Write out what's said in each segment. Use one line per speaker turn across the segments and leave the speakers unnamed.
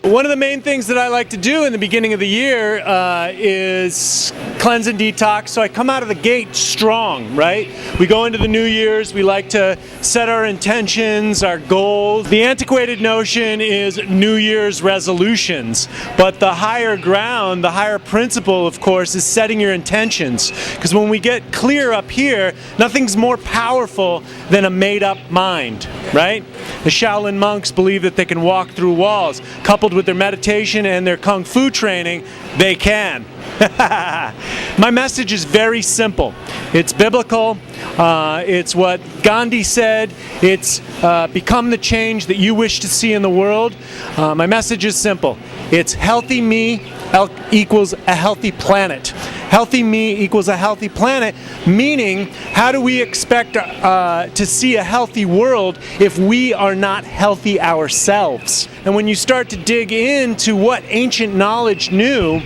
One of the main things that I like to do in the beginning of the year is cleanse and detox. So I come out of the gate strong, right? We go into the New Year's, we like to set our intentions, our goals. The antiquated notion is New Year's resolutions, but the higher ground, the higher principle, of course, is setting your intentions. Because when we get clear up here, nothing's more powerful than a made-up mind, right? The Shaolin monks believe that they can walk through walls. Coupled with their meditation and their kung fu training, they can. My message is very simple. It's biblical. It's what Gandhi said. It's become the change that you wish to see in the world. My message is simple. It's healthy me equals a healthy planet. Healthy me equals a healthy planet, meaning how do we expect to see a healthy world if we are not healthy ourselves? And when you start to dig into what ancient knowledge knew,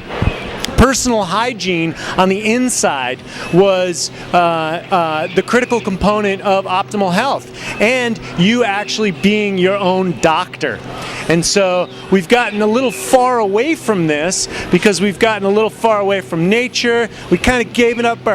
personal hygiene on the inside was the critical component of optimal health, and you actually being your own doctor. And so we've gotten a little far away from this because we've gotten a little far away from nature. We kind of gave up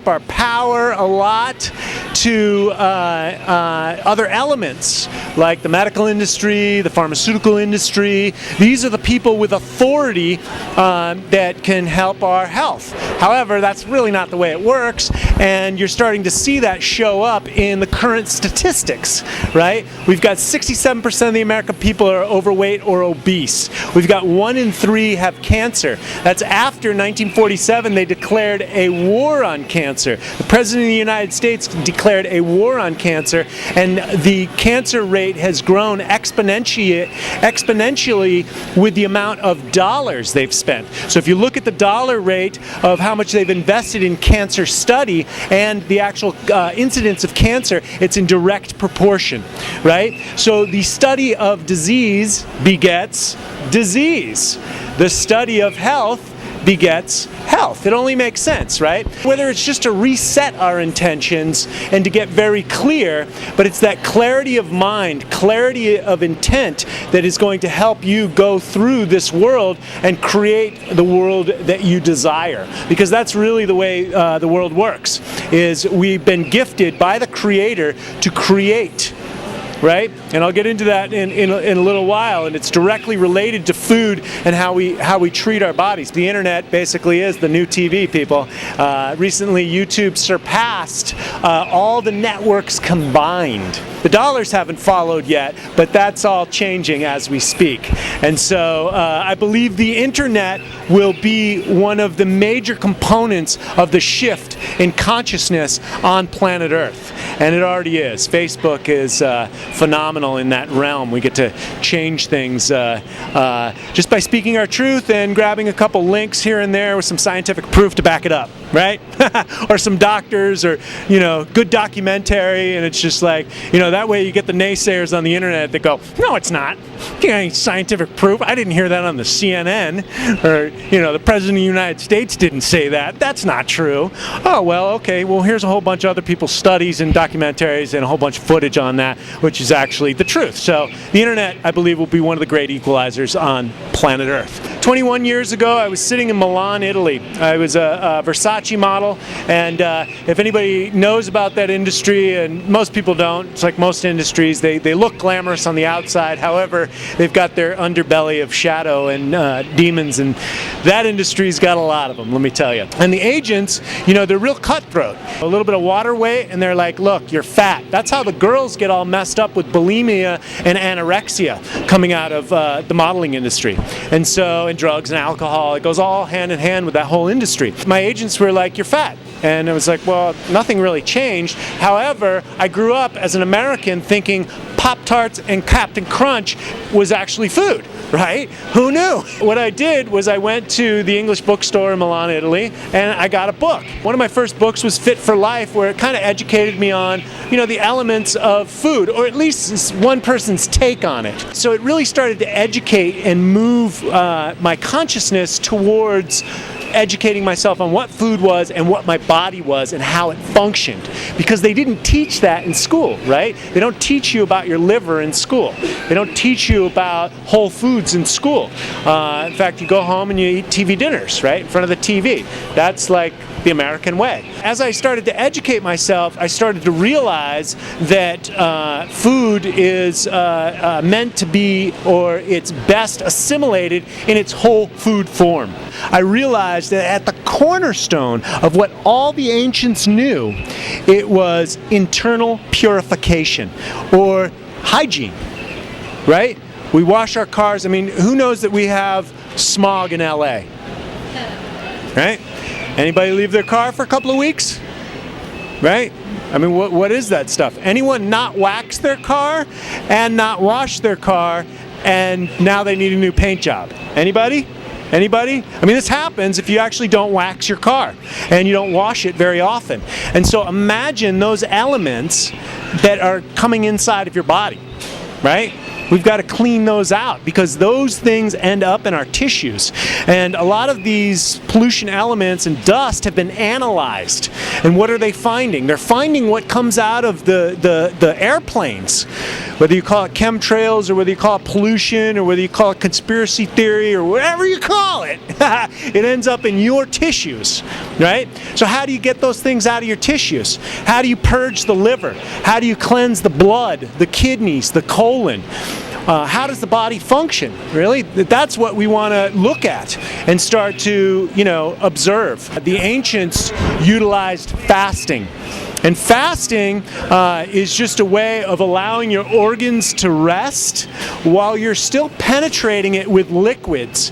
our power a lot to other elements like the medical industry, the pharmaceutical industry. These are the people with authority that can help our health. However, that's really not the way it works, and you're starting to see that show up in the current statistics, right? We've got 67% of the American people are overweight or obese. We've got 1 in 3 have cancer. That's after 1947 they declared a war on cancer. The President of the United States declared a war on cancer, and the cancer rate has grown exponentially with the amount of dollars they've spent. So if you look at the dollar rate of how much they've invested in cancer study and the actual incidence of cancer, it's in direct proportion, right? So the study of disease begets disease. The study of health begets health. It only makes sense, right? Whether it's just to reset our intentions and to get very clear, but it's that clarity of mind, clarity of intent that is going to help you go through this world and create the world that you desire. Because that's really the way the world works, is we've been gifted by the Creator to create, right? And I'll get into that in a little while, and it's directly related to food and how we treat our bodies. The internet basically is the new TV, people. Recently, YouTube surpassed all the networks combined. The dollars haven't followed yet, but that's all changing as we speak. And so I believe the internet will be one of the major components of the shift in consciousness on planet Earth. And it already is. Facebook is phenomenal in that realm. We get to change things just by speaking our truth and grabbing a couple links here and there with some scientific proof to back it up, right? Or some doctors, or good documentary, and it's just like, that way you get the naysayers on the internet that go, no, it's not. Ain't scientific proof. I didn't hear that on the CNN, or the President of the United States didn't say that. That's not true. Oh, well, okay. Well, here's a whole bunch of other people's studies and documentaries and a whole bunch of footage on that, which is actually the truth. So the internet, I believe, will be one of the great equalizers on planet Earth. 21 years ago, I was sitting in Milan, Italy. I was a Versace model, and if anybody knows about that industry, and most people don't, it's like most industries, they look glamorous on the outside. However, they've got their underbelly of shadow and demons, and that industry's got a lot of them, let me tell you. And the agents, they're real cutthroat. A little bit of water weight, and they're like, look, you're fat. That's how the girls get all messed up with bulimia and anorexia coming out of the modeling industry. And drugs and alcohol, it goes all hand in hand with that whole industry. My agents were like, you're fat. And I was like, well, nothing really changed. However, I grew up as an American thinking Pop-Tarts and Captain Crunch was actually food, right? Who knew? What I did was I went to the English bookstore in Milan, Italy, and I got a book. One of my first books was Fit for Life, where it kind of educated me on, the elements of food, or at least one person's take on it. So it really started to educate and move my consciousness towards educating myself on what food was and what my body was and how it functioned, because they didn't teach that in school, right? They don't teach you about your liver in school. They don't teach you about whole foods in school. In fact, you go home and you eat TV dinners, right, in front of the TV. That's like the American way. As I started to educate myself, I started to realize that food is meant to be, or it's best assimilated in its whole food form. I realized that at the cornerstone of what all the ancients knew, it was internal purification, or hygiene, right? We wash our cars. I mean, who knows that we have smog in LA, right? Anybody leave their car for a couple of weeks? Right? I mean, what is that stuff? Anyone not wax their car and not wash their car, and now they need a new paint job? Anybody? Anybody? I mean, this happens if you actually don't wax your car and you don't wash it very often. And so imagine those elements that are coming inside of your body, right? We've got to clean those out, because those things end up in our tissues. And a lot of these pollution elements and dust have been analyzed. And what are they finding? They're finding what comes out of the airplanes. Whether you call it chemtrails, or whether you call it pollution, or whether you call it conspiracy theory, or whatever you call it, it ends up in your tissues, right? So how do you get those things out of your tissues? How do you purge the liver? How do you cleanse the blood, the kidneys, the colon? How does the body function? Really, that's what we want to look at and start to, observe. The ancients utilized fasting. And fasting is just a way of allowing your organs to rest while you're still penetrating it with liquids,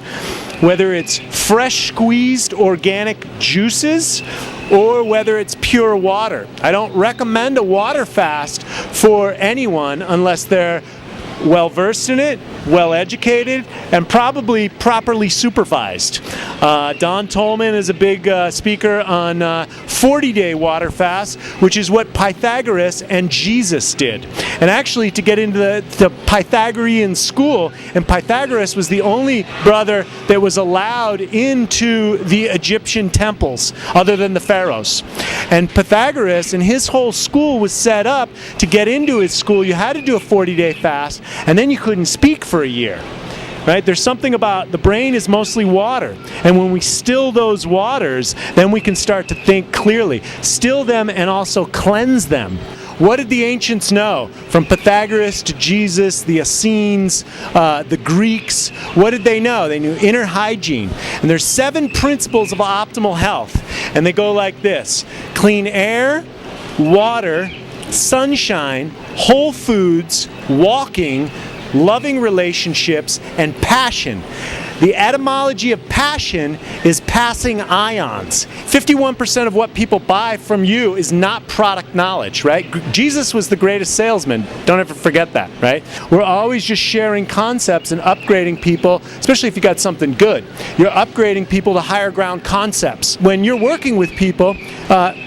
whether it's fresh squeezed organic juices or whether it's pure water. I don't recommend a water fast for anyone unless they're well versed in it, well educated, and probably properly supervised. Don Tolman is a big speaker on 40-day water fast, which is what Pythagoras and Jesus did. And actually, to get into the Pythagorean school, and Pythagoras was the only brother that was allowed into the Egyptian temples other than the pharaohs. And Pythagoras and his whole school was set up to get into his school. You had to do a 40-day fast, and then you couldn't speak for a year. Right? There's something about the brain is mostly water, and when we still those waters, then we can start to think clearly. Still them and also cleanse them. What did the ancients know? From Pythagoras to Jesus, the Essenes, the Greeks, what did they know? They knew inner hygiene. And there's 7 principles of optimal health, and they go like this: clean air, water, sunshine, whole foods, walking, loving relationships, and passion. The etymology of passion is passing ions. 51% of what people buy from you is not product knowledge, right? Jesus was the greatest salesman. Don't ever forget that, right? We're always just sharing concepts and upgrading people, especially if you got something good. You're upgrading people to higher ground concepts. When you're working with people,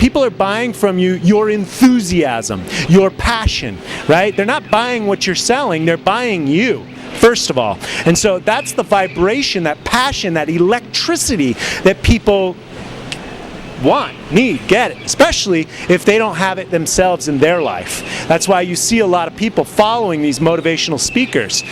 people are buying from you your enthusiasm, your passion, right? They're not buying what you're selling, they're buying you, first of all. And so that's the vibration, that passion, that electricity that people want, need, get it, especially if they don't have it themselves in their life. That's why you see a lot of people following these motivational speakers.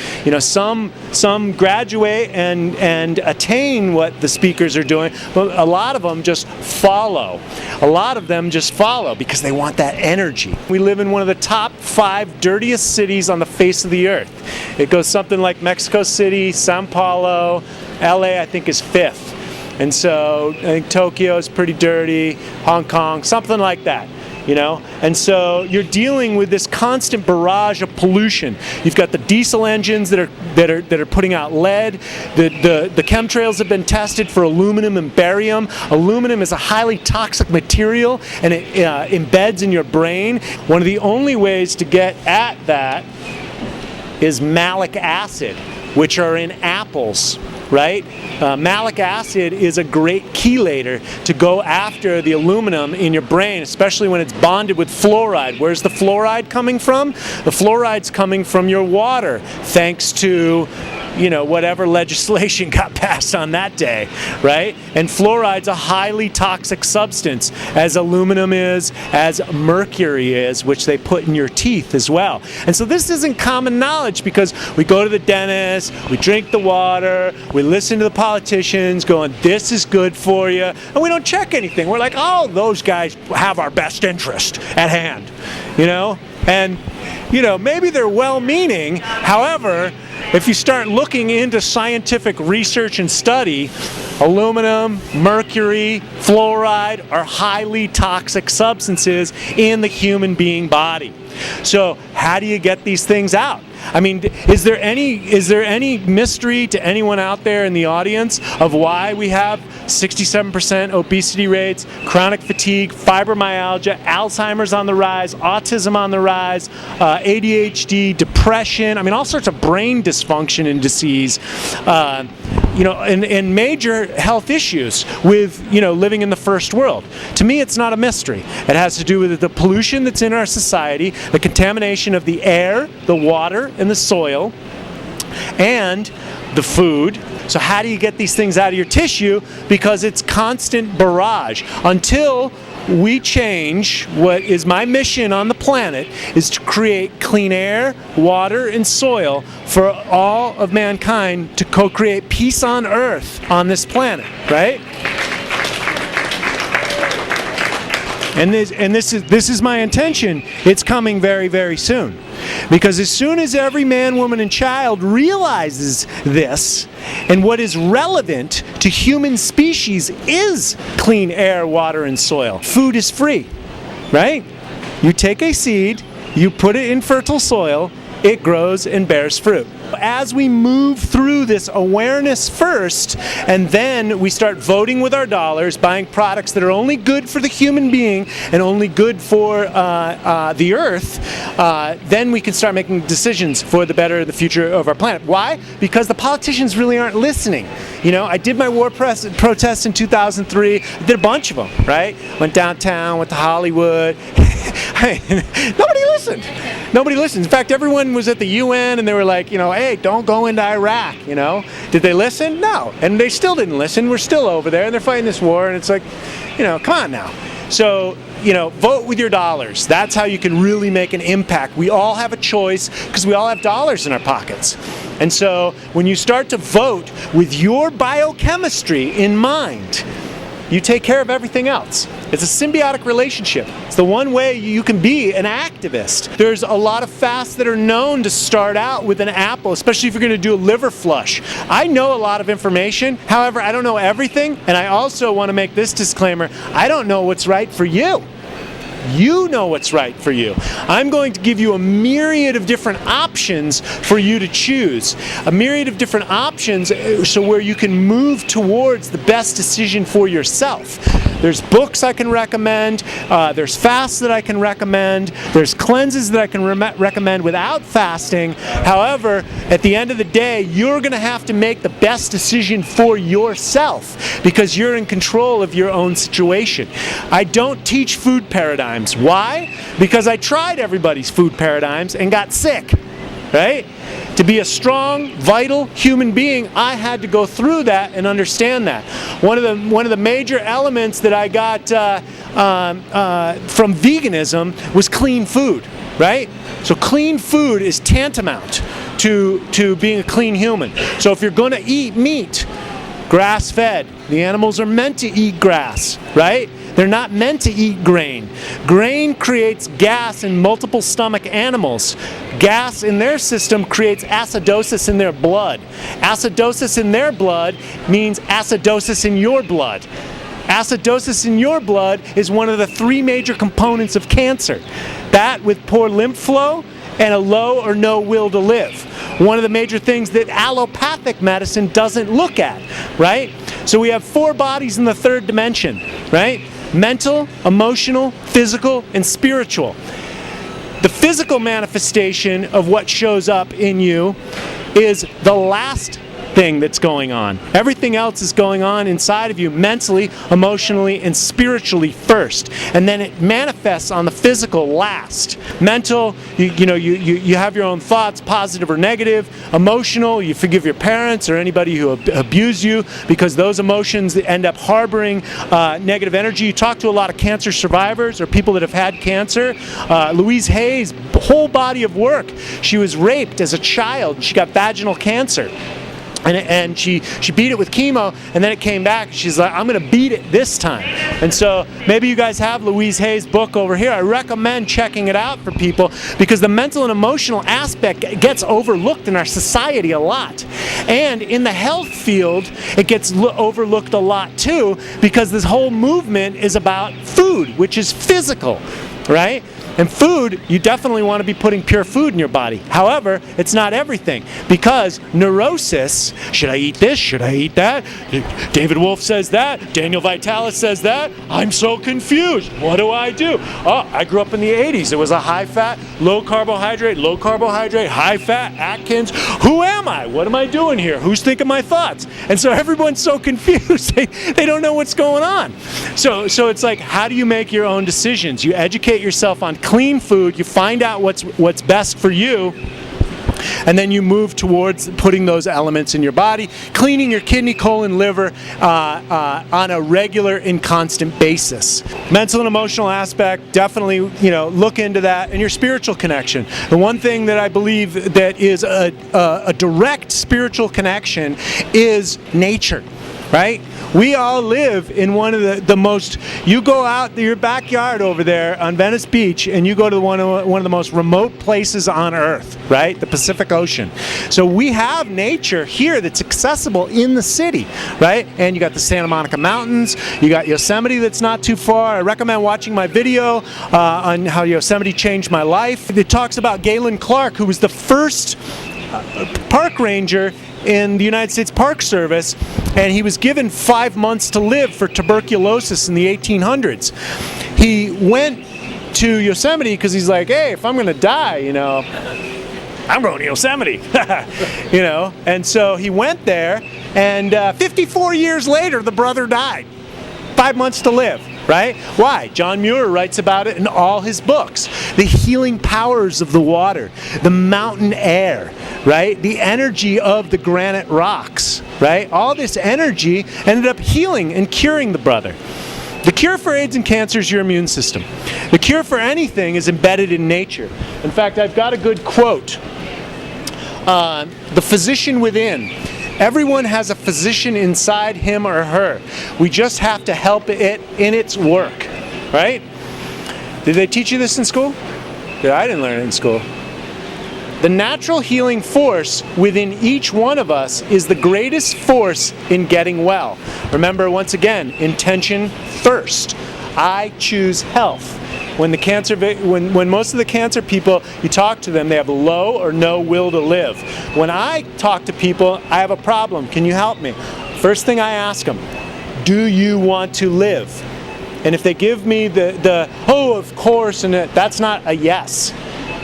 Some graduate and attain what the speakers are doing, but a lot of them just follow. A lot of them just follow because they want that energy. We live in one of the top 5 dirtiest cities on the face of the earth. It goes something like Mexico City, Sao Paulo, LA I think is 5th. And so I think Tokyo is pretty dirty, Hong Kong, something like that, And so you're dealing with this constant barrage of pollution. You've got the diesel engines that are putting out lead. The chemtrails have been tested for aluminum and barium. Aluminum is a highly toxic material, and it embeds in your brain. One of the only ways to get at that is malic acid, which are in apples. right? Malic acid is a great chelator to go after the aluminum in your brain, especially when it's bonded with fluoride. Where's the fluoride coming from? The fluoride's coming from your water, thanks to whatever legislation got passed on that day, right? And fluoride's a highly toxic substance, as aluminum is, as mercury is, which they put in your teeth as well. And so this isn't common knowledge, because we go to the dentist, we drink the water, we listen to the politicians going, this is good for you, and we don't check anything. We're like, oh, those guys have our best interest at hand, And, maybe they're well-meaning. However, if you start looking into scientific research and study, aluminum, mercury, fluoride are highly toxic substances in the human being body. So how do you get these things out? I mean, is there any mystery to anyone out there in the audience of why we have 67% obesity rates, chronic fatigue, fibromyalgia, Alzheimer's on the rise, autism on the rise, ADHD, depression, I mean, all sorts of brain dysfunction and disease, and major health issues with, living in the first world. To me, it's not a mystery. It has to do with the pollution that's in our society, the contamination of the air, the water, and the soil, and the food. So how do you get these things out of your tissue? Because it's constant barrage. Until we change, what is my mission on the planet is to create clean air, water, and soil for all of mankind to co-create peace on earth on this planet, right? And this is my intention. It's coming very, very soon. Because as soon as every man, woman, and child realizes this, and what is relevant to human species is clean air, water, and soil. Food is free, right? You take a seed, you put it in fertile soil, it grows and bears fruit. As we move through this awareness first, and then we start voting with our dollars, buying products that are only good for the human being and only good for the earth, then we can start making decisions for the better of the future of our planet. Why? Because the politicians really aren't listening. I did my war protests in 2003. I did a bunch of them, right? Went downtown, went to Hollywood. Nobody listened. Nobody listened. In fact, everyone was at the UN and they were like, hey, don't go into Iraq, Did they listen? No. And they still didn't listen. We're still over there and they're fighting this war, and it's like, come on now. So, vote with your dollars. That's how you can really make an impact. We all have a choice because we all have dollars in our pockets. And so when you start to vote with your biochemistry in mind, you take care of everything else. It's a symbiotic relationship. It's the one way you can be an activist. There's a lot of fasts that are known to start out with an apple, especially if you're going to do a liver flush. I know a lot of information. However, I don't know everything. And I also want to make this disclaimer. I don't know what's right for you. You know what's right for you. I'm going to give you a myriad of different options for you to choose. A myriad of different options so where you can move towards the best decision for yourself. There's books I can recommend, there's fasts that I can recommend, there's cleanses that I can recommend without fasting. However, at the end of the day, you're going to have to make the best decision for yourself because you're in control of your own situation. I don't teach food paradigms. Why? Because I tried everybody's food paradigms and got sick, right? To be a strong, vital human being, I had to go through that and understand that. One of the major elements that I got from veganism was clean food, right? So clean food is tantamount to being a clean human. So if you're going to eat meat, grass-fed, the animals are meant to eat grass, right? They're not meant to eat grain. Grain creates gas in multiple stomach animals. Gas in their system creates acidosis in their blood. Acidosis in their blood means acidosis in your blood. Acidosis in your blood is one of the three major components of cancer. That with poor lymph flow and a low or no will to live. One of the major things that allopathic medicine doesn't look at, right? So we have four bodies in the third dimension, right? Mental, emotional, physical, and spiritual. The physical manifestation of what shows up in you is the last thing that's going on. Everything else is going on inside of you mentally, emotionally, and spiritually first. And then it manifests on the physical last. Mental, you have your own thoughts, positive or negative. Emotional, you forgive your parents or anybody who abused you because those emotions end up harboring negative energy. You talk to a lot of cancer survivors or people that have had cancer. Louise Hay's whole body of work, she was raped as a child. She got vaginal cancer. And she beat it with chemo, and then it came back. She's like, I'm going to beat it this time. And so maybe you guys have Louise Hay's book over here. I recommend checking it out for people because the mental and emotional aspect gets overlooked in our society a lot. And in the health field, it gets overlooked a lot too because this whole movement is about food, which is physical, right? And food, you definitely want to be putting pure food in your body. However, it's not everything because neurosis, should I eat this? Should I eat that? David Wolf says that. Daniel Vitalis says that. I'm so confused. What do I do? Oh, I grew up in the 80s. It was a high fat, low carbohydrate, high fat, Atkins. Who am I? What am I doing here? Who's thinking my thoughts? And so everyone's so confused. They don't know what's going on. So it's like, how do you make your own decisions? You educate yourself on clean food, you find out what's best for you, and then you move towards putting those elements in your body, cleaning your kidney, colon, liver on a regular and constant basis. Mental and emotional aspect, definitely, look into that, and your spiritual connection. The one thing that I believe that is a direct spiritual connection is nature. Right? We all live in one of the most, you go out to your backyard over there on Venice Beach and you go to one of the most remote places on earth, right? The Pacific Ocean. So we have nature here that's accessible in the city, right? And you got the Santa Monica Mountains, you got Yosemite that's not too far. I recommend watching my video on how Yosemite changed my life. It talks about Galen Clark, who was the first park ranger in the United States Park Service, and he was given 5 months to live for tuberculosis in the 1800s. He went to Yosemite because he's like, hey, if I'm going to die, I'm going to Yosemite, And so he went there, and 54 years later, the brother died. 5 months to live. Right? Why? John Muir writes about it in all his books. The healing powers of the water, the mountain air, right? The energy of the granite rocks, right? All this energy ended up healing and curing the brother. The cure for AIDS and cancer is your immune system. The cure for anything is embedded in nature. In fact, I've got a good quote. The physician within. Everyone has a physician inside him or her. We just have to help it in its work, right? Did they teach you this in school? Yeah, I didn't learn it in school. The natural healing force within each one of us is the greatest force in getting well. Remember, once again, intention first. I choose health. When most of the cancer people, you talk to them, they have low or no will to live. When I talk to people, I have a problem. Can you help me? First thing I ask them, do you want to live? And if they give me the oh, of course, and that's not a yes.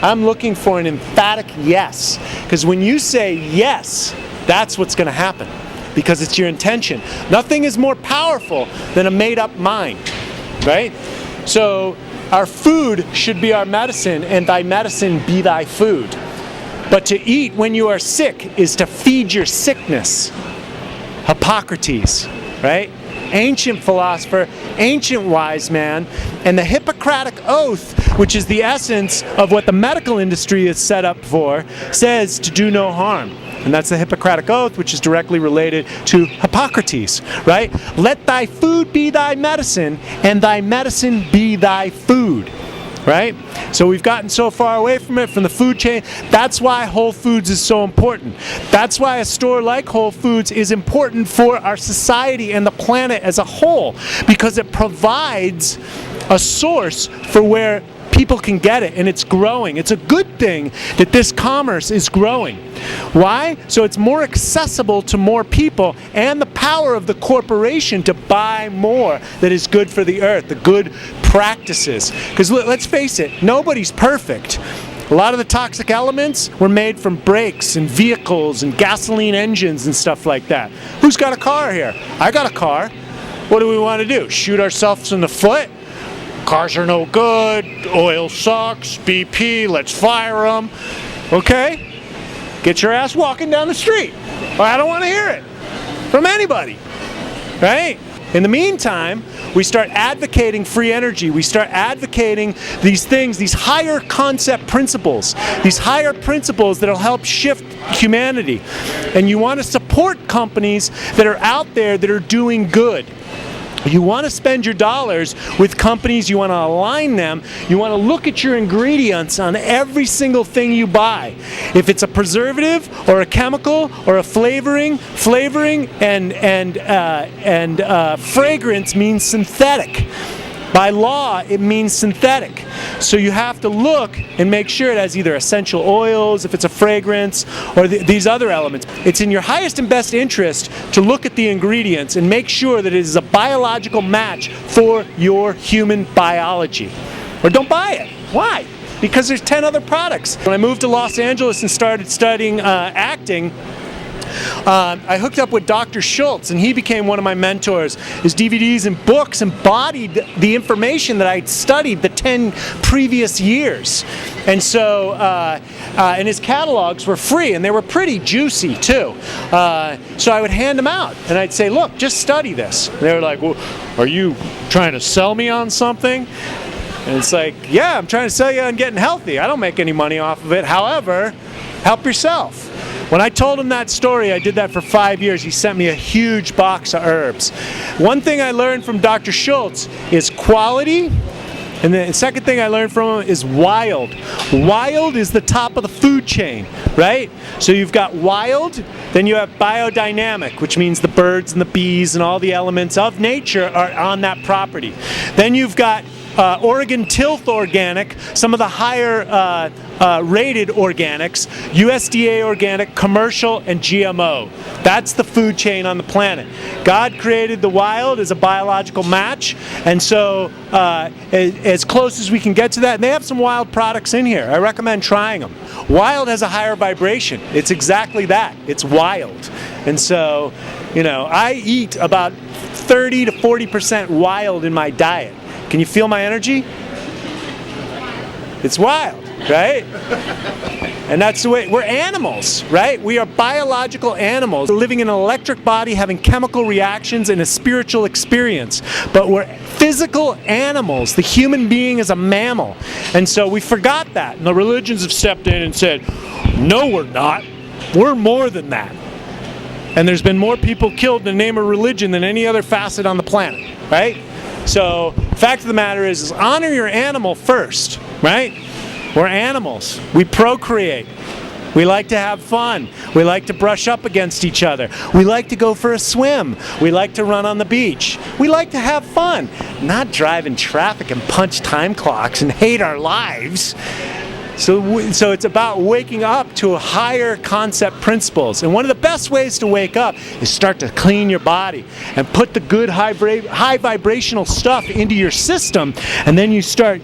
I'm looking for an emphatic yes. Because when you say yes, that's what's going to happen. Because it's your intention. Nothing is more powerful than a made-up mind. Right? So our food should be our medicine, and thy medicine be thy food. But to eat when you are sick is to feed your sickness. Hippocrates, right? Ancient philosopher, ancient wise man, and the Hippocratic Oath, which is the essence of what the medical industry is set up for, says to do no harm. And that's the Hippocratic Oath, which is directly related to Hippocrates, right? Let thy food be thy medicine, and thy medicine be thy food, right? So we've gotten so far away from it, from the food chain. That's why Whole Foods is so important. That's why a store like Whole Foods is important for our society and the planet as a whole, because it provides a source for where people can get it, and it's growing. It's a good thing that this commerce is growing. Why? So it's more accessible to more people, and the power of the corporation to buy more that is good for the earth, the good practices. Because let's face it, nobody's perfect. A lot of the toxic elements were made from brakes and vehicles and gasoline engines and stuff like that. Who's got a car here? I got a car. What do we want to do? Shoot ourselves in the foot? Cars are no good. Oil sucks. BP, let's fire them. Okay? Get your ass walking down the street. I don't want to hear it from anybody. Right? In the meantime, we start advocating free energy. We start advocating these things, these higher concept principles, these higher principles that will help shift humanity. And you want to support companies that are out there that are doing good. You want to spend your dollars with companies, you want to align them, you want to look at your ingredients on every single thing you buy. If it's a preservative or a chemical or a flavoring and fragrance means synthetic. By law, it means synthetic. So you have to look and make sure it has either essential oils, if it's a fragrance, or these other elements. It's in your highest and best interest to look at the ingredients and make sure that it is a biological match for your human biology. Or don't buy it. Why? Because there's 10 other products. When I moved to Los Angeles and started studying acting, I hooked up with Dr. Schultz, and he became one of my mentors. His DVDs and books embodied the information that I'd studied the 10 previous years. And so, and his catalogs were free, and they were pretty juicy too. So I would hand them out, and I'd say, look, just study this. And they were like, well, are you trying to sell me on something? And it's like, yeah, I'm trying to sell you on getting healthy. I don't make any money off of it. However, help yourself. When I told him that story, I did that for 5 years. He sent me a huge box of herbs. One thing I learned from Dr. Schultz is quality, and the second thing I learned from him is wild. Wild is the top of the food chain, right? So you've got wild, then you have biodynamic, which means the birds and the bees and all the elements of nature are on that property. Then you've got Oregon Tilth Organic, some of the higher rated organics, USDA Organic, Commercial, and GMO. That's the food chain on the planet. God created the wild as a biological match, and so as close as we can get to that, and they have some wild products in here. I recommend trying them. Wild has a higher vibration. It's exactly that. It's wild. And so, you know, I eat about 30 to 40% wild in my diet. Can you feel my energy? It's wild, right? And that's the way, we're animals, right? We are biological animals living in an electric body, having chemical reactions and a spiritual experience. But we're physical animals. The human being is a mammal. And so we forgot that. And the religions have stepped in and said, no, we're not. We're more than that. And there's been more people killed in the name of religion than any other facet on the planet, right? So, the fact of the matter is honor your animal first, right? We're animals. We procreate. We like to have fun. We like to brush up against each other. We like to go for a swim. We like to run on the beach. We like to have fun, not drive in traffic and punch time clocks and hate our lives. So it's about waking up to higher concept principles. And one of the best ways to wake up is start to clean your body and put the good high vibrational stuff into your system, and then you start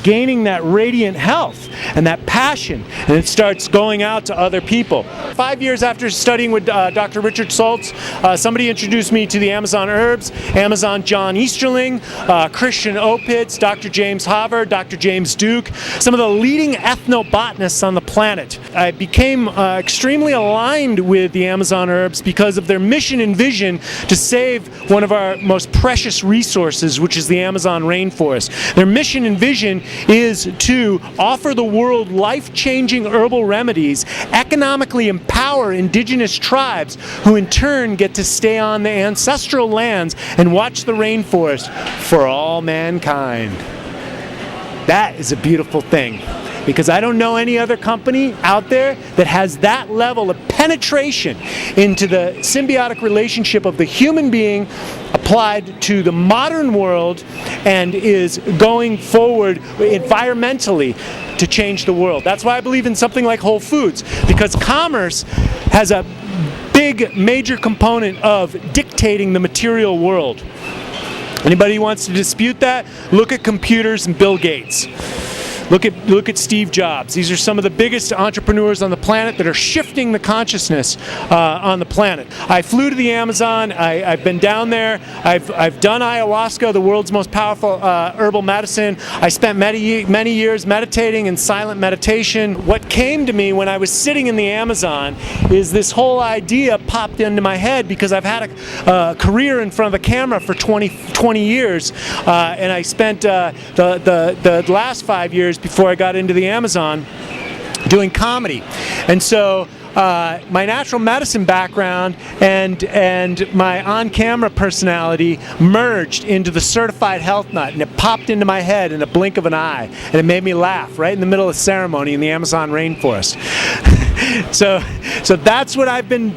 gaining that radiant health and that passion, and it starts going out to other people. 5 years after studying with Dr. Richard Schultz, somebody introduced me to the Amazon herbs, Amazon John Easterling, Christian Opitz, Dr. James Haver, Dr. James Duke, some of the leading ethnobotanists on the planet. I became extremely aligned with the Amazon herbs because of their mission and vision to save one of our most precious resources, which is the Amazon rainforest. Their mission and vision is to offer the world life-changing herbal remedies, economically empower indigenous tribes, who in turn get to stay on the ancestral lands and watch the rainforest for all mankind. That is a beautiful thing, because I don't know any other company out there that has that level of penetration into the symbiotic relationship of the human being applied to the modern world and is going forward environmentally to change the world. That's why I believe in something like Whole Foods, because commerce has a big major component of dictating the material world. Anybody who wants to dispute that, look at computers and Bill Gates. Look at Steve Jobs. These are some of the biggest entrepreneurs on the planet that are shifting the consciousness on the planet. I flew to the Amazon. I've been down there. I've done ayahuasca, the world's most powerful herbal medicine. I spent many years meditating in silent meditation. What came to me when I was sitting in the Amazon is this whole idea popped into my head because I've had a career in front of a camera for 20 years, and I spent the last 5 years before I got into the Amazon doing comedy. And so my natural medicine background and my on-camera personality merged into the certified health nut, and it popped into my head in a blink of an eye, and it made me laugh right in the middle of the ceremony in the Amazon rainforest. So that's what I've been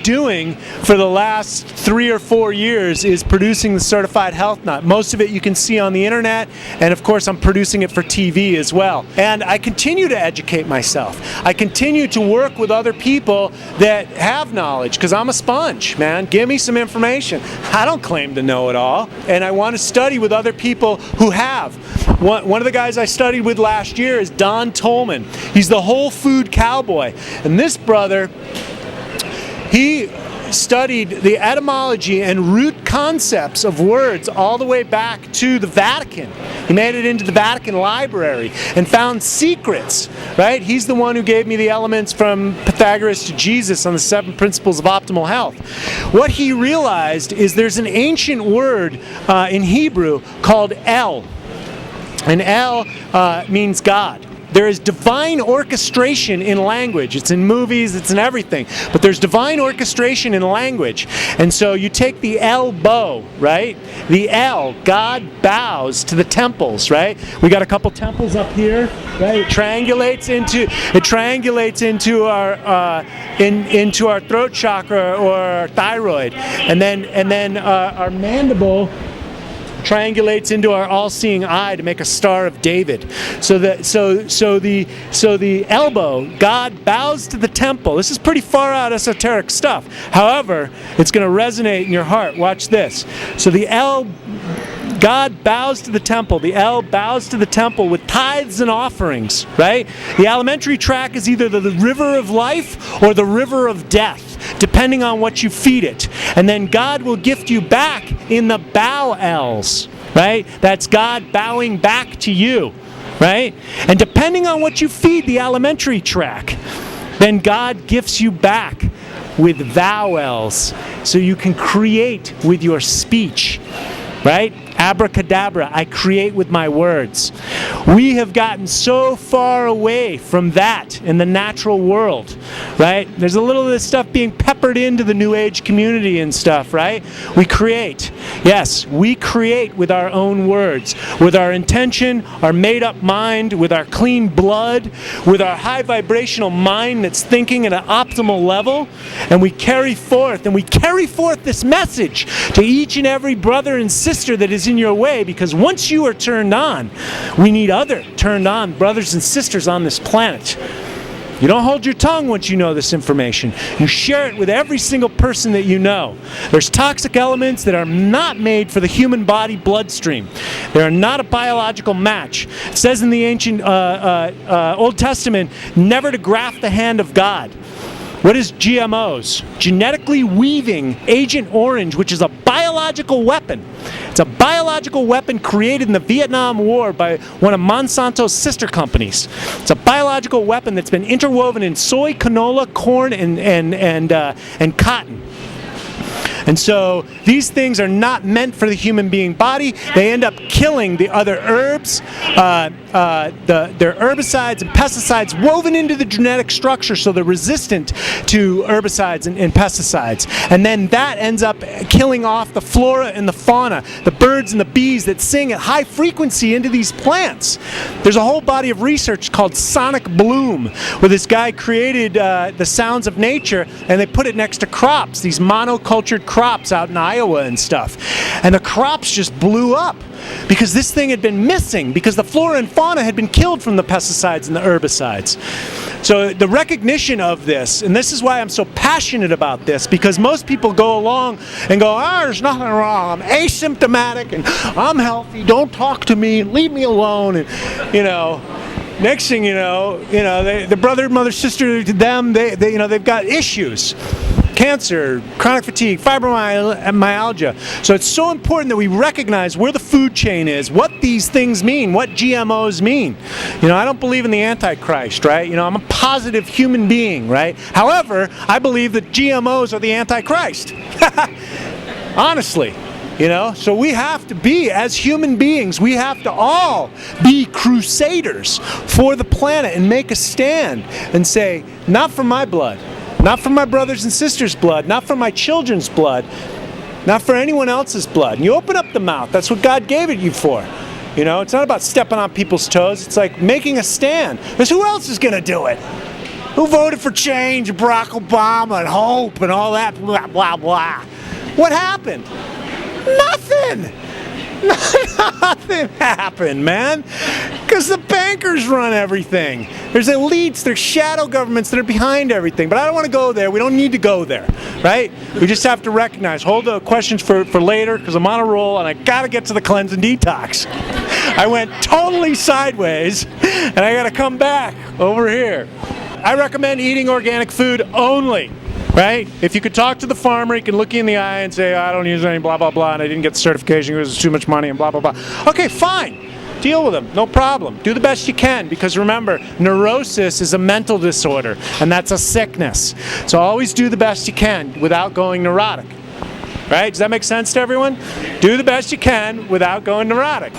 doing for the last 3 or 4 years, is producing the certified health nut. Most of it you can see on the internet, and of course I'm producing it for TV as well. And I continue to educate myself. I continue to work with other people that have knowledge, because I'm a sponge, man. Give me some information. I don't claim to know it all, and I want to study with other people who have. One of the guys I studied with last year is Don Tolman. He's the whole food cowboy. And this brother, he studied the etymology and root concepts of words all the way back to the Vatican. He made it into the Vatican Library and found secrets, right? He's the one who gave me the elements from Pythagoras to Jesus on the 7 principles of optimal health. What he realized is there's an ancient word in Hebrew called El. And El means God. There is divine orchestration in language. It's in movies, it's in everything. But there's divine orchestration in language. And so you take the elbow, right? The L, God bows to the temples, right? We got a couple temples up here, right? It triangulates into our throat chakra or our thyroid. And then our mandible triangulates into our all-seeing eye to make a Star of David. So the elbow, God bows to the temple. This is pretty far out esoteric stuff. However, it's going to resonate in your heart. Watch this. So the L, God bows to the temple. The L bows to the temple with tithes and offerings, right? The alimentary tract is either the river of life or the river of death, depending on what you feed it. And then God will gift you back in the bow L's, right? That's God bowing back to you, right? And depending on what you feed the alimentary tract, then God gifts you back with vowels, so you can create with your speech, right? Abracadabra, I create with my words. We have gotten so far away from that in the natural world, right? There's a little of this stuff being peppered into the New Age community and stuff, right? We create. Yes, we create with our own words, with our intention, our made-up mind, with our clean blood, with our high vibrational mind that's thinking at an optimal level, and we carry forth this message to each and every brother and sister that is in your way, because once you are turned on, we need other turned on brothers and sisters on this planet. You don't hold your tongue once you know this information. You share it with every single person that you know. There's toxic elements that are not made for the human body bloodstream. They are not a biological match. It says in the ancient Old Testament, never to graft the hand of God. What is GMOs? Genetically weaving Agent Orange, which is a biological weapon. It's a biological weapon created in the Vietnam War by one of Monsanto's sister companies. It's a biological weapon that's been interwoven in soy, canola, corn, and cotton. And so these things are not meant for the human being body. They end up killing the other herbs. They're herbicides and pesticides woven into the genetic structure, so they're resistant to herbicides and pesticides. And then that ends up killing off the flora and the fauna, the birds and the bees that sing at high frequency into these plants. There's a whole body of research called Sonic Bloom, where this guy created the sounds of nature, and they put it next to crops, these monocultured crops crops out in Iowa and stuff. And the crops just blew up because this thing had been missing, because the flora and fauna had been killed from the pesticides and the herbicides. So the recognition of this, and this is why I'm so passionate about this, because most people go along and go, there's nothing wrong, I'm asymptomatic and I'm healthy, don't talk to me, leave me alone, and next thing the brother, mother, sister to them, they've got issues. Cancer, chronic fatigue, fibromyalgia. So it's so important that we recognize where the food chain is, what these things mean, what GMOs mean. I don't believe in the Antichrist, right? I'm a positive human being, right? However, I believe that GMOs are the Antichrist. Honestly. So we have to be, as human beings, we have to all be crusaders for the planet and make a stand and say, not for my blood, not for my brothers and sisters' blood, not for my children's blood, not for anyone else's blood. And you open up the mouth. That's what God gave it you for. It's not about stepping on people's toes. It's like making a stand. Because who else is going to do it? Who voted for change, Barack Obama, and hope, and all that, blah, blah, blah. What happened? Nothing. Nothing happened, man. Because the bankers run everything. There's elites, there's shadow governments that are behind everything. But I don't want to go there. We don't need to go there, right? We just have to recognize. Hold the questions for later, because I'm on a roll and I got to get to the cleanse and detox. I went totally sideways and I got to come back over here. I recommend eating organic food only. Right? If you could talk to the farmer, he can look you in the eye and say, I don't use any blah, blah, blah, and I didn't get the certification because it was too much money and blah, blah, blah. Okay, fine. Deal with them. No problem. Do the best you can, because remember, neurosis is a mental disorder, and that's a sickness. So always do the best you can without going neurotic. Right? Does that make sense to everyone? Do the best you can without going neurotic.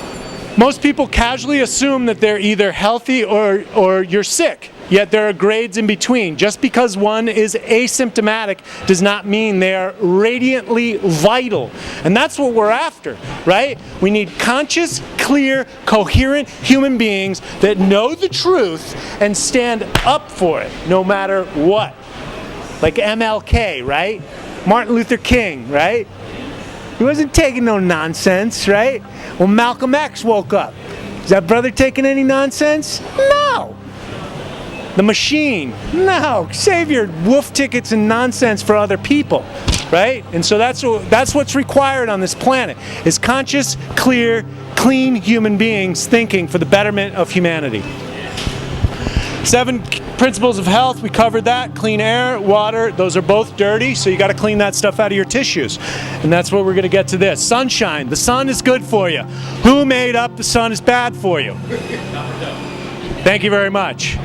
Most people casually assume that they're either healthy or you're sick. Yet there are grades in between. Just because one is asymptomatic does not mean they are radiantly vital. And that's what we're after, right? We need conscious, clear, coherent human beings that know the truth and stand up for it, no matter what. Like MLK, right? Martin Luther King, right? He wasn't taking no nonsense, right? Well, Malcolm X woke up. Is that brother taking any nonsense? No. The machine, no. Save your wolf tickets and nonsense for other people, right? And so that's what's required on this planet, is conscious, clear, clean human beings thinking for the betterment of humanity. 7 principles of health, we covered that. Clean air, water, those are both dirty, so you got to clean that stuff out of your tissues. And that's what we're going to get to this. Sunshine, the sun is good for you. Who made up the sun is bad for you? Thank you very much.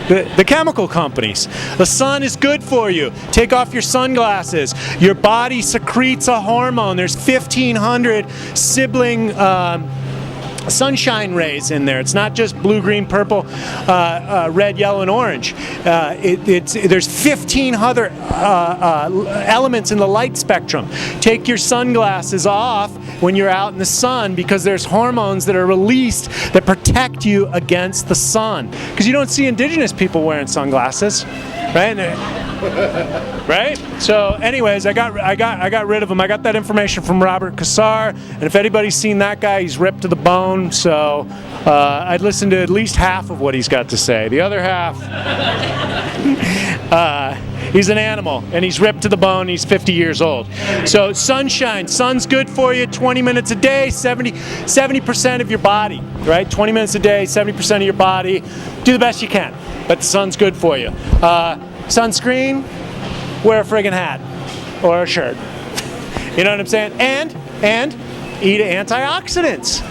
The chemical companies. The sun is good for you. Take off your sunglasses. Your body secretes a hormone. There's 1,500 sibling sunshine rays in there. It's not just blue, green, purple, red, yellow, and orange. There's 15 other elements in the light spectrum. Take your sunglasses off when you're out in the sun, because there's hormones that are released that protect you against the sun. Because you don't see indigenous people wearing sunglasses, right? Right? So anyways, I got rid of them. I got that information from Robert Cassar, and if anybody's seen that guy, he's ripped to the bone. So I'd listen to at least half of what he's got to say. The other half, he's an animal, and he's ripped to the bone. He's 50 years old. So sunshine, sun's good for you. 20 minutes a day, 70% of your body, right? 20 minutes a day, 70% of your body. Do the best you can, but the sun's good for you. Sunscreen, wear a friggin' hat or a shirt. You know what I'm saying? And eat antioxidants,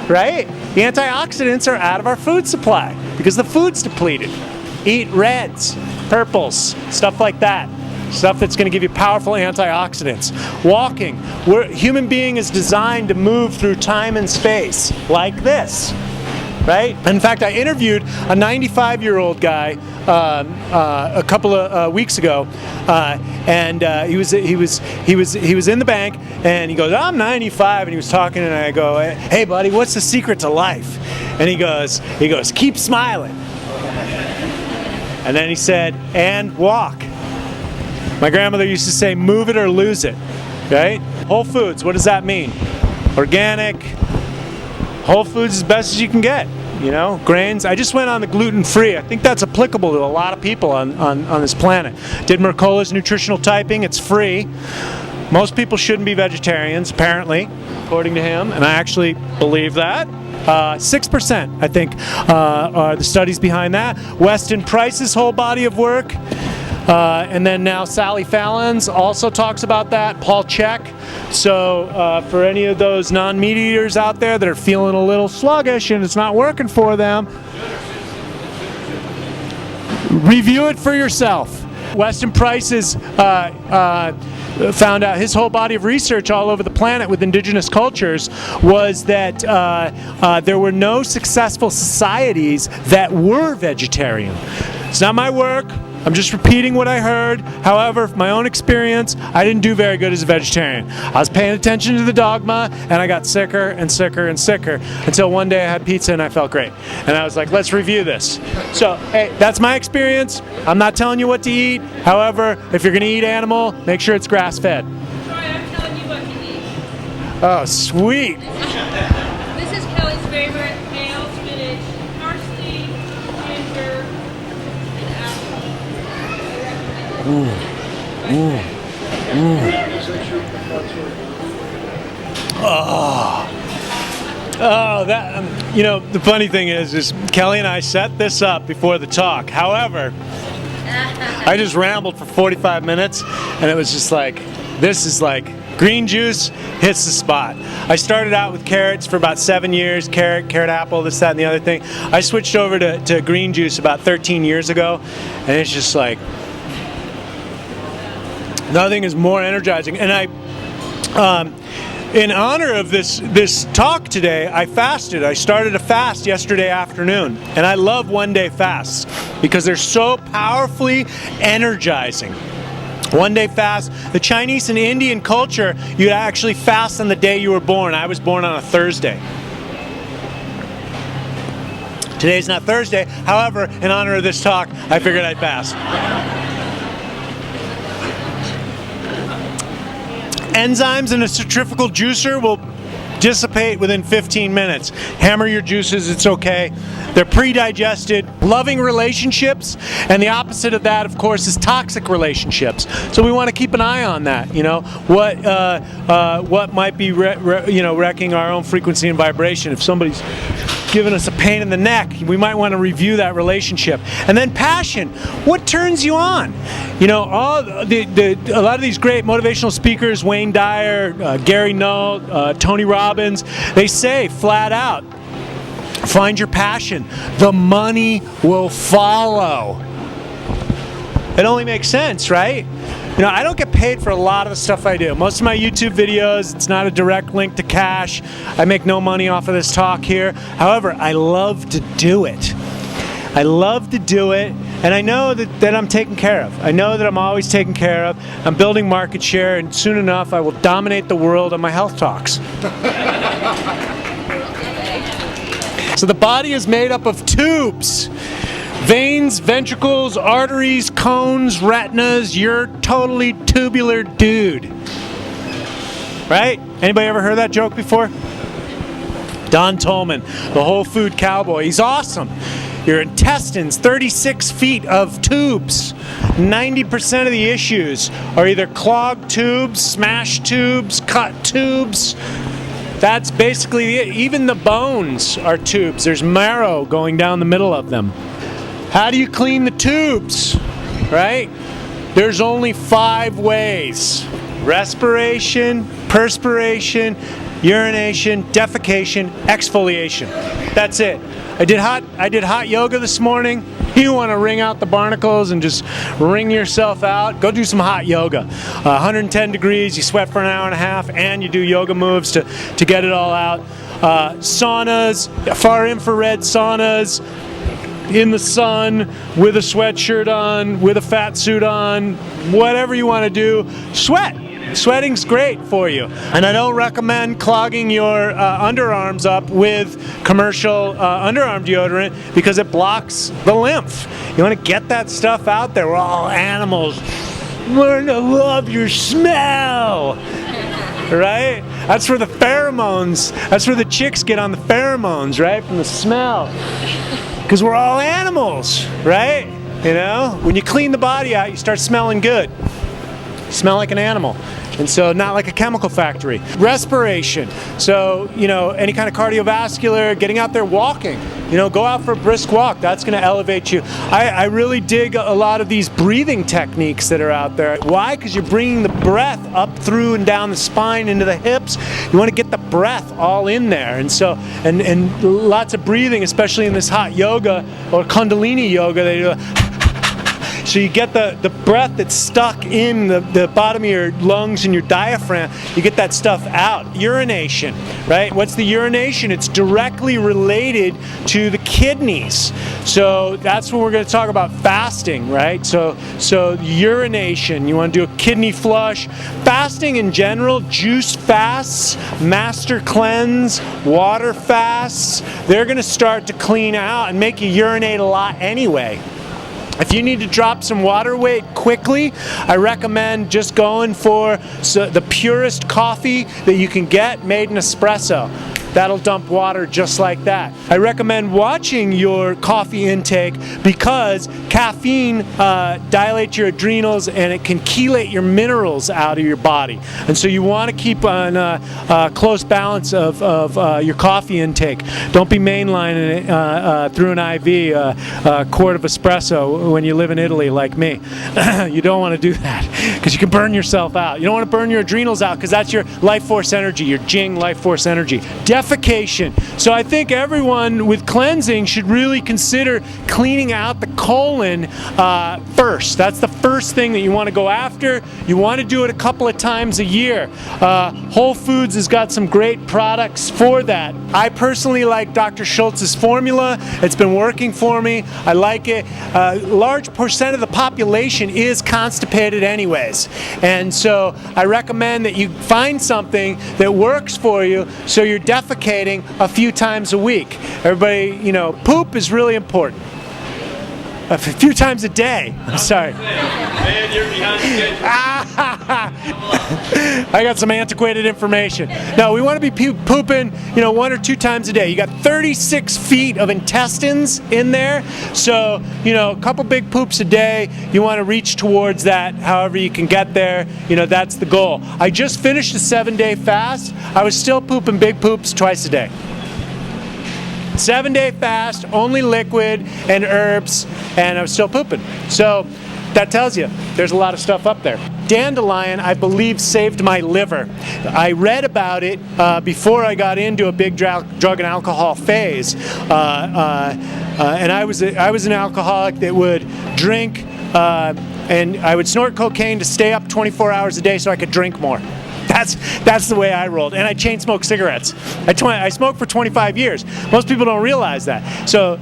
right? The antioxidants are out of our food supply because the food's depleted. Eat reds, purples, stuff like that. Stuff that's going to give you powerful antioxidants. Walking. Human being is designed to move through time and space like this. Right? In fact, I interviewed a 95-year-old guy a couple of weeks ago, and he was in the bank, and he goes, "I'm 95," and he was talking, and I go, "Hey, buddy, what's the secret to life?" And he goes, "Keep smiling." And then he said, "And walk." My grandmother used to say, "Move it or lose it." right? Whole foods, what does that mean? Organic, whole foods as best as you can get. You know, grains. I just went on the gluten-free. I think that's applicable to a lot of people on this planet. Did Mercola's nutritional typing. It's free. Most people shouldn't be vegetarians, apparently, according to him, and I actually believe that. 6%, I think, are the studies behind that. Weston Price's whole body of work. And then now Sally Fallon's also talks about that, Paul Chek. So for any of those non-meat eaters out there that are feeling a little sluggish and it's not working for them, review it for yourself. Weston Price has found out his whole body of research all over the planet with indigenous cultures was that there were no successful societies that were vegetarian. It's not my work. I'm just repeating what I heard. However, from my own experience, I didn't do very good as a vegetarian. I was paying attention to the dogma, and I got sicker and sicker and sicker until one day I had pizza and I felt great. And I was like, let's review this. So, hey, that's my experience. I'm not telling you what to eat. However, if you're going to eat animal, make sure it's grass-fed.
Sorry, I'm telling you what to eat.
Oh, sweet.
This is Kelly's favorite: kale, spinach, parsley, ginger, and apple.
Oh, that, you know, the funny thing is Kelly and I set this up before the talk. However, I just rambled for 45 minutes, and it was just like, this is like, green juice hits the spot. I started out with carrots for about 7 years, carrot apple, this, that, and the other thing. I switched over to green juice about 13 years ago, and it's just like, nothing is more energizing. And I, in honor of this talk today, I fasted. I started a fast yesterday afternoon, and I love one-day fasts because they're so powerfully energizing. One-day fast. The Chinese and Indian culture, you'd actually fast on the day you were born. I was born on a Thursday. Today's not Thursday. However, in honor of this talk, I figured I'd fast. Enzymes in a centrifugal juicer will dissipate within 15 minutes. Hammer your juices, it's okay. They're pre-digested. Loving relationships, and the opposite of that, of course, is toxic relationships. So we want to keep an eye on that. You know, what might be wrecking our own frequency and vibration. If somebody's giving us a pain in the neck, we might want to review that relationship. And then passion. What turns you on? You know, a lot of these great motivational speakers, Wayne Dyer, Gary Null, Tony Robbins, they say flat out, find your passion. The money will follow. It only makes sense, right? You know, I don't get paid for a lot of the stuff I do. Most of my YouTube videos, it's not a direct link to cash. I make no money off of this talk here. However, I love to do it. I love to do it, and I know that I'm taken care of. I know that I'm always taken care of. I'm building market share, and soon enough I will dominate the world on my health talks. So the body is made up of tubes. Veins, ventricles, arteries, cones, retinas. You're totally tubular dude. Right? Anybody ever heard that joke before? Don Tolman, the whole food cowboy. He's awesome. Your intestines, 36 feet of tubes. 90% of the issues are either clogged tubes, smashed tubes, cut tubes. That's basically it. Even the bones are tubes. There's marrow going down the middle of them. How do you clean the tubes, right? There's only 5 ways. Respiration, perspiration, urination, defecation, exfoliation. That's it. I did hot yoga this morning. You want to wring out the barnacles and just wring yourself out, go do some hot yoga. 110 degrees, you sweat for an hour and a half, and you do yoga moves to get it all out. Saunas, far infrared saunas, in the sun, with a sweatshirt on, with a fat suit on, whatever you want to do, sweat. Sweating's great for you. And I don't recommend clogging your underarms up with commercial underarm deodorant because it blocks the lymph. You want to get that stuff out there. We're all animals. Learn to love your smell. right? That's where the pheromones, that's where the chicks get on the pheromones, right? From the smell. Because we're all animals, right? You know, when you clean the body out, you start smelling good. You smell like an animal. And so not like a chemical factory. Respiration. So, you know, any kind of cardiovascular, getting out there walking. You know, go out for a brisk walk. That's going to elevate you. I really dig a lot of these breathing techniques that are out there. Why? Because you're bringing the breath up through and down the spine into the hips. You want to get the breath all in there. And so, and lots of breathing, especially in this hot yoga or Kundalini yoga, they do. So you get the breath that's stuck in the bottom of your lungs and your diaphragm, you get that stuff out. Urination, right? What's the urination? It's directly related to the kidneys. So that's what we're going to talk about, fasting, right? So urination, you want to do a kidney flush. Fasting in general, juice fasts, master cleanse, water fasts, they're going to start to clean out and make you urinate a lot anyway. If you need to drop some water weight quickly, I recommend just going for the purest coffee that you can get made in espresso. That'll dump water just like that. I recommend watching your coffee intake because caffeine dilates your adrenals and it can chelate your minerals out of your body. And so you want to keep on a close balance of your coffee intake. Don't be mainlining it through an IV, a quart of espresso when you live in Italy like me. You don't want to do that because you can burn yourself out. You don't want to burn your adrenals out because that's your life force energy, your Jing life force energy. Defecation. So I think everyone with cleansing should really consider cleaning out the colon first. That's the first thing that you want to go after. You want to do it a couple of times a year. Whole Foods has got some great products for that. I personally like Dr. Schultz's formula. It's been working for me. I like it. A large percent of the population is constipated anyways. And so I recommend that you find something that works for you so you're defecating a few times a week. Everybody, you know, poop is really important. A few times a day. I'm sorry.
Man, you're behind schedule.
I got some antiquated information. No, we want to be pooping, you know, 1 or 2 times a day. You got 36 feet of intestines in there. So, you know, a couple big poops a day. You want to reach towards that however you can get there. You know, that's the goal. I just finished a 7-day fast. I was still pooping big poops twice a day. 7-day fast, only liquid and herbs, and I was still pooping. So that tells you there's a lot of stuff up there. Dandelion, I believe, saved my liver. I read about it before I got into a big drug and alcohol phase, and I was an alcoholic that would drink, and I would snort cocaine to stay up 24 hours a day so I could drink more. That's the way I rolled. And I chain smoked cigarettes. I smoked for 25 years. Most people don't realize that. So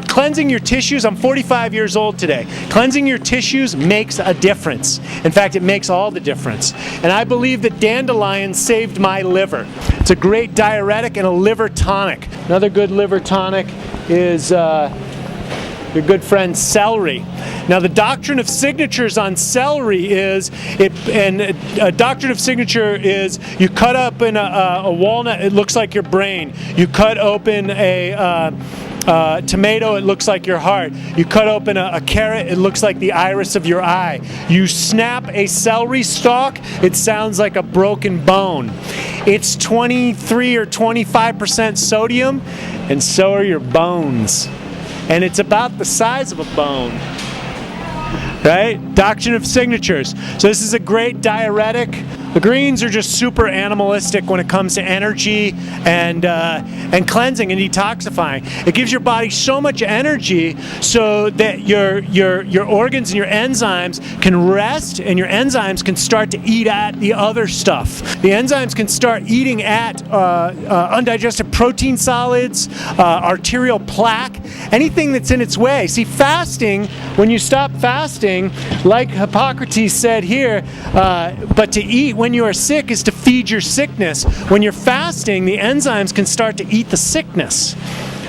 cleansing your tissues, I'm 45 years old today. Cleansing your tissues makes a difference. In fact, it makes all the difference. And I believe that dandelion saved my liver. It's a great diuretic and a liver tonic. Another good liver tonic is your good friend celery. Now the doctrine of signatures on celery is, a doctrine of signature is you cut open a walnut, it looks like your brain. You cut open a tomato, it looks like your heart. You cut open a carrot, it looks like the iris of your eye. You snap a celery stalk, it sounds like a broken bone. It's 23 or 25% sodium, and so are your bones. And it's about the size of a bone, right? Doctrine of signatures. So this is a great diuretic. The greens are just super animalistic when it comes to energy and cleansing and detoxifying. It gives your body so much energy so that your organs and your enzymes can rest, and your enzymes can start to eat at the other stuff. The enzymes can start eating at undigested protein solids, arterial plaque, anything that's in its way. See, fasting, when you stop fasting, like Hippocrates said here, but to eat when you are sick is to feed your sickness. When you're fasting, the enzymes can start to eat the sickness.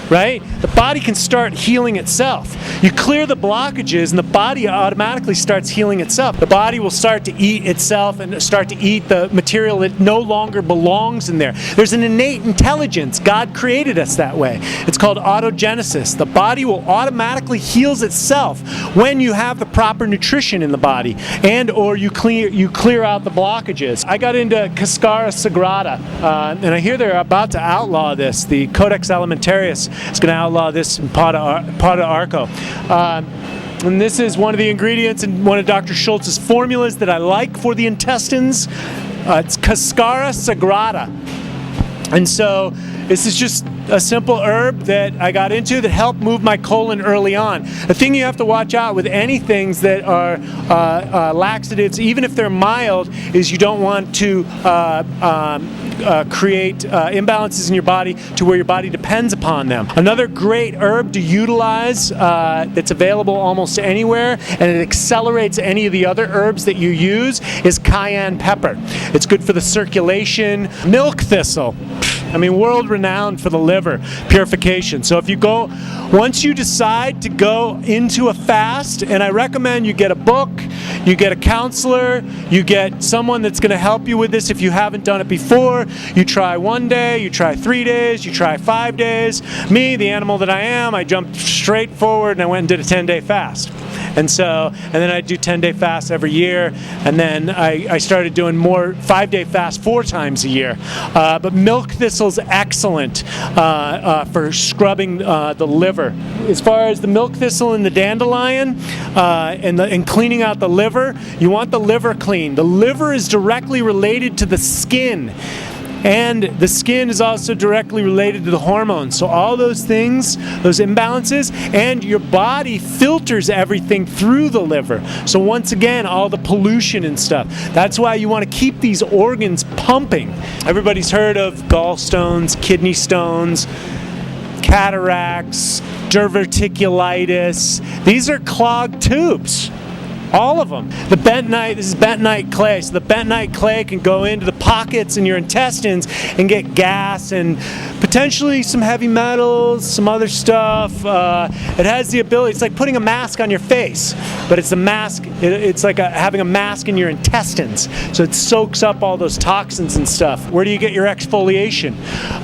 right? The body can start healing itself. You clear the blockages and the body automatically starts healing itself. The body will start to eat itself and start to eat the material that no longer belongs in there. There's an innate intelligence. God created us that way. It's called autogenesis. The body will automatically heals itself when you have the proper nutrition in the body and or you clear out the blockages. I got into Cascara Sagrada, and I hear they're about to outlaw this. The Codex Alimentarius is going to outlaw this in Pada Arco. And this is one of the ingredients in one of Dr. Schultz's formulas that I like for the intestines. It's Cascara Sagrada. And so this is just a simple herb that I got into that helped move my colon early on. The thing you have to watch out with any things that are laxatives, even if they're mild, is you don't want to create imbalances in your body to where your body depends upon them. Another great herb to utilize that's available almost anywhere, and it accelerates any of the other herbs that you use, is cayenne pepper. It's good for the circulation. Milk thistle. I mean, world renowned for the liver, purification. So if you go, once you decide to go into a fast, and I recommend you get a book, you get a counselor, you get someone that's going to help you with this if you haven't done it before. You try 1 day, you try 3 days, you try 5 days. Me, the animal that I am, I jumped straight forward and I went and did a 10-day fast. And then I do 10-day fasts every year, and then I started doing more 5-day fasts 4 times a year. But milk thistle's excellent for scrubbing the liver. As far as the milk thistle and the dandelion and cleaning out the liver, you want the liver clean. The liver is directly related to the skin. And the skin is also directly related to the hormones. So all those things, those imbalances, and your body filters everything through the liver. So once again, all the pollution and stuff. That's why you want to keep these organs pumping. Everybody's heard of gallstones, kidney stones, cataracts, diverticulitis. These are clogged tubes. All of them. The bentonite, this is bentonite clay. So the bentonite clay can go into the pockets in your intestines and get gas and potentially some heavy metals, some other stuff. It has the ability, it's like putting a mask on your face, but it's a mask, it's like having a mask in your intestines. So it soaks up all those toxins and stuff. Where do you get your exfoliation?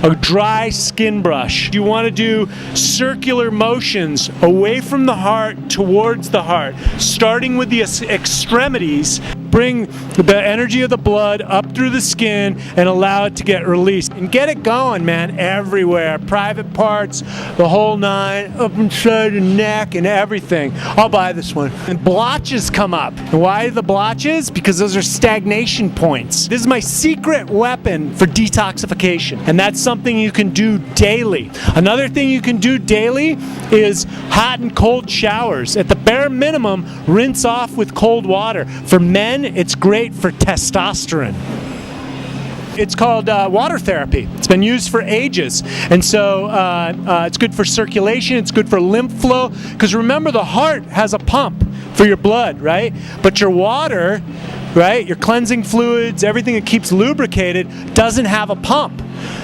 A dry skin brush. You want to do circular motions away from the heart towards the heart, starting with the extremities. Bring the energy of the blood up through the skin and allow it to get released. And get it going, man, everywhere. Private parts, the whole nine, up inside the neck and everything. I'll buy this one. And blotches come up. And why the blotches? Because those are stagnation points. This is my secret weapon for detoxification. And that's something you can do daily. Another thing you can do daily is hot and cold showers. At the bare minimum, rinse off with cold water. For men, it's great for testosterone. It's called water therapy. It's been used for ages. And so it's good for circulation. It's good for lymph flow. Because remember, the heart has a pump for your blood, right? But your water, right, your cleansing fluids, everything that keeps lubricated, doesn't have a pump.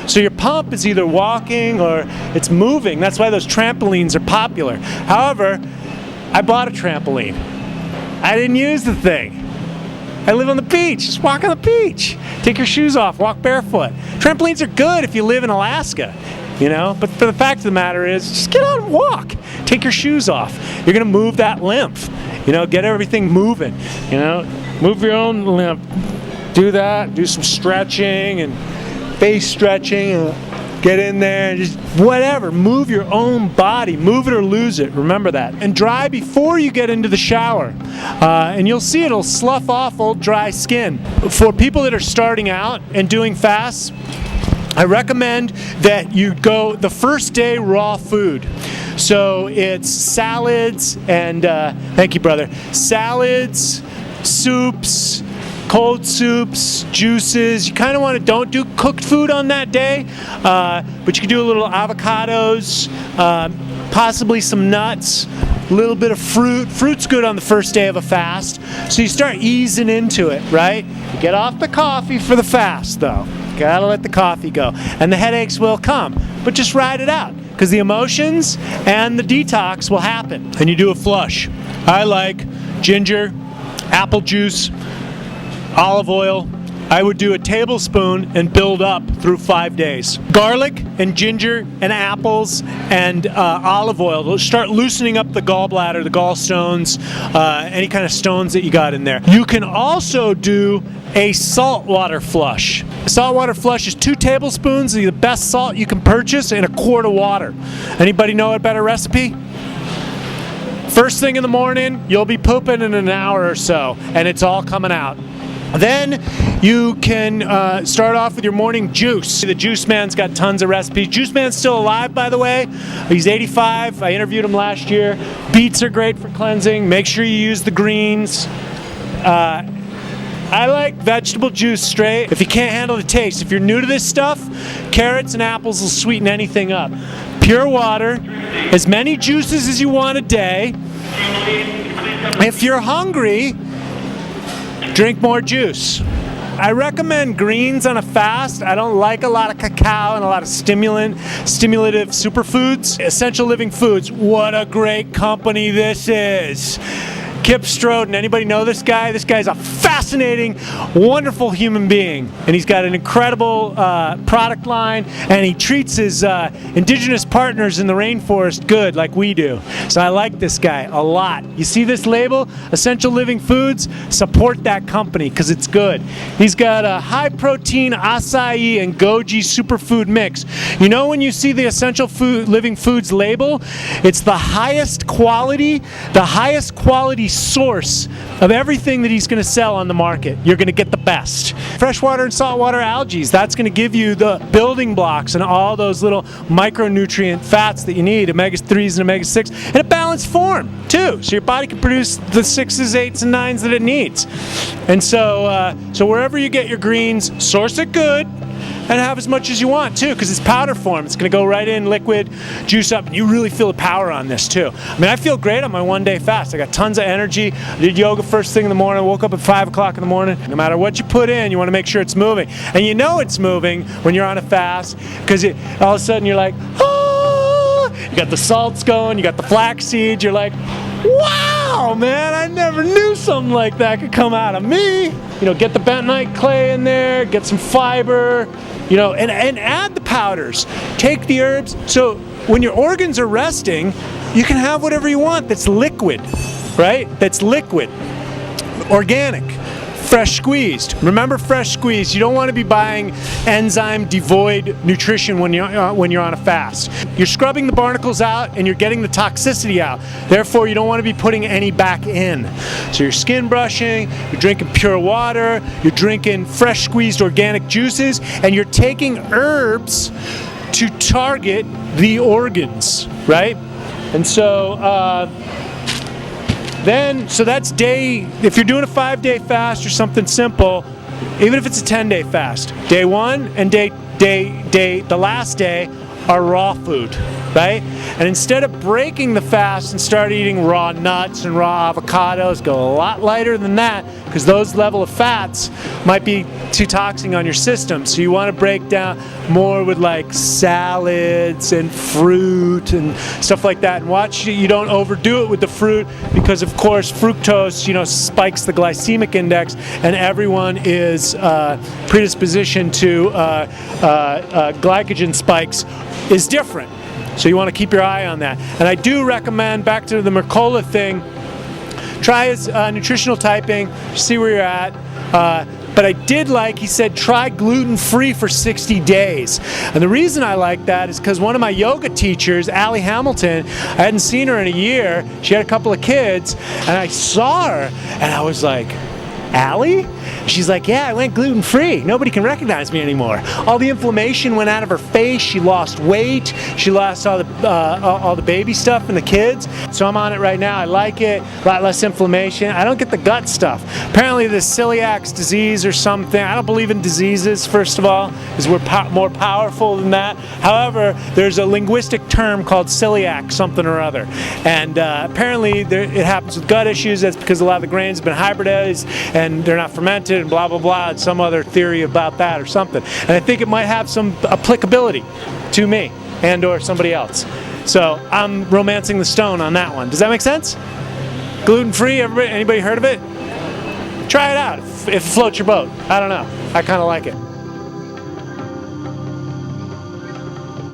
So your pump is either walking or it's moving. That's why those trampolines are popular. However, I bought a trampoline. I didn't use the thing. I live on the beach. Just walk on the beach. Take your shoes off. Walk barefoot. Trampolines are good if you live in Alaska, you know. But the fact of the matter is, just get out and walk. Take your shoes off. You're going to move that lymph. You know, get everything moving. You know, move your own lymph. Do that. Do some stretching and face stretching. And get in there and just whatever. Move your own body. Move it or lose it. Remember that. And dry before you get into the shower. And you'll see it'll slough off old dry skin. For people that are starting out and doing fasts, I recommend that you go the first day raw food. So it's salads and, thank you, brother, salads, soups, cold soups, juices. You kind of want to don't do cooked food on that day, but you can do a little avocados, possibly some nuts, a little bit of fruit. Fruit's good on the first day of a fast. So you start easing into it, right? You get off the coffee for the fast, though. Gotta let the coffee go. And the headaches will come, but just ride it out, because the emotions and the detox will happen. And you do a flush. I like ginger, apple juice, olive oil. I would do a tablespoon and build up through 5 days. Garlic and ginger and apples and olive oil will start loosening up the gallbladder, the gallstones, any kind of stones that you got in there. You can also do a saltwater flush. A saltwater flush is 2 tablespoons of the best salt you can purchase in a quart of water. Anybody know a better recipe? First thing in the morning, you'll be pooping in an hour or so, and it's all coming out. Then you can start off with your morning juice. The Juice Man's got tons of recipes. Juice Man's still alive, by the way. He's 85. I interviewed him last year. Beets are great for cleansing. Make sure you use the greens. I like vegetable juice straight. If you can't handle the taste, if you're new to this stuff, carrots and apples will sweeten anything up. Pure water, as many juices as you want a day. If you're hungry, drink more juice. I recommend greens on a fast. I don't like a lot of cacao and a lot of stimulative superfoods. Essential Living Foods, what a great company this is. Kip Stroden, anybody know this guy? This guy's a fascinating, wonderful human being. And he's got an incredible product line, and he treats his indigenous partners in the rainforest good like we do. So I like this guy a lot. You see this label, Essential Living Foods? Support that company because it's good. He's got a high protein acai and goji superfood mix. You know when you see the Essential Living Foods label, it's the highest quality source of everything that he's going to sell on the market. You're going to get the best. Freshwater and saltwater algae, that's going to give you the building blocks and all those little micronutrient fats that you need, omega-3s and omega-6, in a balanced form too, so your body can produce the 6s, 8s, and 9s that it needs. And so wherever you get your greens, source it good, and have as much as you want too, because it's powder form. It's going to go right in liquid, juice up, and you really feel the power on this too. I mean, I feel great on my 1-day fast. I got tons of energy. I did yoga first thing in the morning. I woke up at 5 o'clock in the morning. No matter what you put in, you want to make sure it's moving. And you know it's moving when you're on a fast, because all of a sudden you're like, ah! You got the salts going, you got the flax seeds, you're like, wow, man, I never knew something like that could come out of me. You know, get the bentonite clay in there, get some fiber, you know, and add the powders. Take the herbs. So when your organs are resting, you can have whatever you want that's liquid, right? That's liquid, organic, fresh squeezed. Remember, fresh squeezed. You don't want to be buying enzyme devoid nutrition when you're on a fast. You're scrubbing the barnacles out and you're getting the toxicity out. Therefore, you don't want to be putting any back in. So you're skin brushing, you're drinking pure water, you're drinking fresh squeezed organic juices, and you're taking herbs to target the organs, right? And so so that's day, if you're doing a 5-day fast or something simple, even if it's a 10-day fast, day 1 and the last day are raw food, right? And instead of breaking the fast and start eating raw nuts and raw avocados, go a lot lighter than that, because those level of fats might be too toxic on your system. So you want to break down more with like salads and fruit and stuff like that. And watch you don't overdo it with the fruit, because of course fructose, you know, spikes the glycemic index, and everyone is predisposition to glycogen spikes is different. So you want to keep your eye on that. And I do recommend, back to the Mercola thing, try his nutritional typing, see where you're at. But I did like, he said, try gluten-free for 60 days. And the reason I like that is because one of my yoga teachers, Allie Hamilton, I hadn't seen her in a year. She had a couple of kids, and I saw her, and I was like, Allie? She's like, yeah, I went gluten-free. Nobody can recognize me anymore. All the inflammation went out of her face. She lost weight. She lost all the baby stuff and the kids. So I'm on it right now. I like it. A lot less inflammation. I don't get the gut stuff. Apparently the celiac disease or something. I don't believe in diseases, first of all, because we're more powerful than that. However, there's a linguistic term called celiac something or other. And apparently it happens with gut issues. That's because a lot of the grains have been hybridized and they're not fermented. fermented and blah, blah, blah, and some other theory about that or something. And I think it might have some applicability to me and or somebody else. So I'm romancing the stone on that one. Does that make sense? Gluten-free, everybody, anybody heard of it? Try it out if it floats your boat. I don't know. I kind of like it.